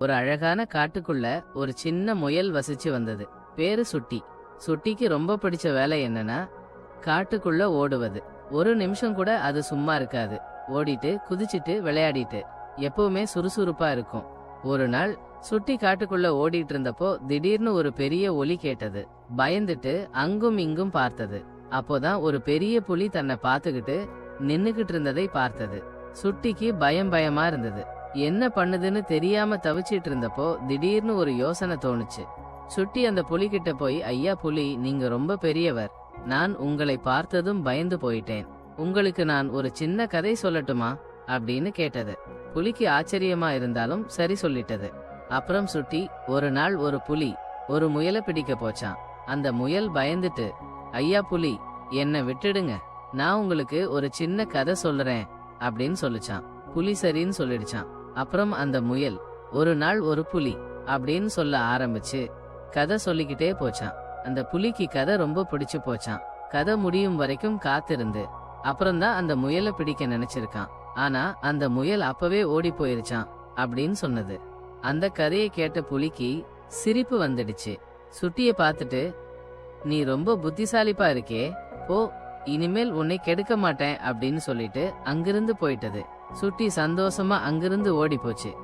ஒரு அழகான காட்டுக்குள்ள ஒரு சின்ன முயல் வசிச்சு வந்தது. பேரு சுட்டி. சுட்டிக்கு ரொம்ப பிடிச்ச வேலை என்னன்னா காட்டுக்குள்ள ஓடுவது. ஒரு நிமிஷம் கூட அது சும்மா இருக்காது. ஓடிட்டு குதிச்சிட்டு விளையாடிட்டு எப்பவுமே சுறுசுறுப்பா இருக்கும். ஒரு நாள் சுட்டி காட்டுக்குள்ள ஓடிட்டு இருந்தப்போ திடீர்னு ஒரு பெரிய ஒலி கேட்டது. பயந்துட்டு அங்கும் இங்கும் பார்த்தது. அப்போதான் ஒரு பெரிய புலி தன்னை பார்த்துக்கிட்டு நின்னுகிட்டு இருந்ததை பார்த்தது. சுட்டிக்கு பயமா இருந்தது. என்ன பண்ணுதுன்னு தெரியாம தவிச்சிட்டு இருந்தப்போ திடீர்னு ஒரு யோசனை தோணுச்சு. சுட்டி அந்த புலிகிட்ட போய், ஐயா புலி, நீங்க ரொம்ப பெரியவர். நான் உங்களை பார்த்ததும் பயந்து போயிட்டேன். உங்களுக்கு நான் ஒரு சின்ன கதை சொல்லட்டுமா அப்படின்னு கேட்டது. புலிக்கு ஆச்சரியமா இருந்தாலும் சரி சொல்லிட்டது. அப்புறம் சுட்டி, ஒரு நாள் ஒரு புலி ஒரு முயலை பிடிக்க போச்சான். அந்த முயல் பயந்துட்டு, ஐயா புலி, என்னை விட்டுடுங்க, நான் உங்களுக்கு ஒரு சின்ன கதை சொல்றேன் அப்படின்னு சொல்லிச்சான். புலி சரின்னு சொல்லிடுச்சான். அப்புறம் அந்த முயல் ஒரு நாள் ஒரு புலி அப்படின்னு சொல்ல ஆரம்பிச்சு கதை சொல்லிக்கிட்டே போச்சான். அந்த புலிக்கு கதை ரொம்ப பிடிச்சு போச்சான். கதை முடியும் வரைக்கும் காத்திருந்து அப்புறம்தான் அந்த முயலை பிடிக்க நினைச்சிருக்கான். ஆனா அந்த முயல் அப்பவே ஓடி போயிருச்சான் அப்படின்னு சொன்னது. அந்த கதையை கேட்ட புலிக்கு சிரிப்பு வந்துடுச்சு. சுட்டிய பார்த்துட்டு, நீ ரொம்ப புத்திசாலிப்பா இருக்கே, போ, இனிமேல் உன்னை கெடுக்க மாட்டேன் அப்படின்னு சொல்லிட்டு அங்கிருந்து போயிட்டது. சுட்டி சந்தோஷமா அங்கிருந்து ஓடி போச்சு.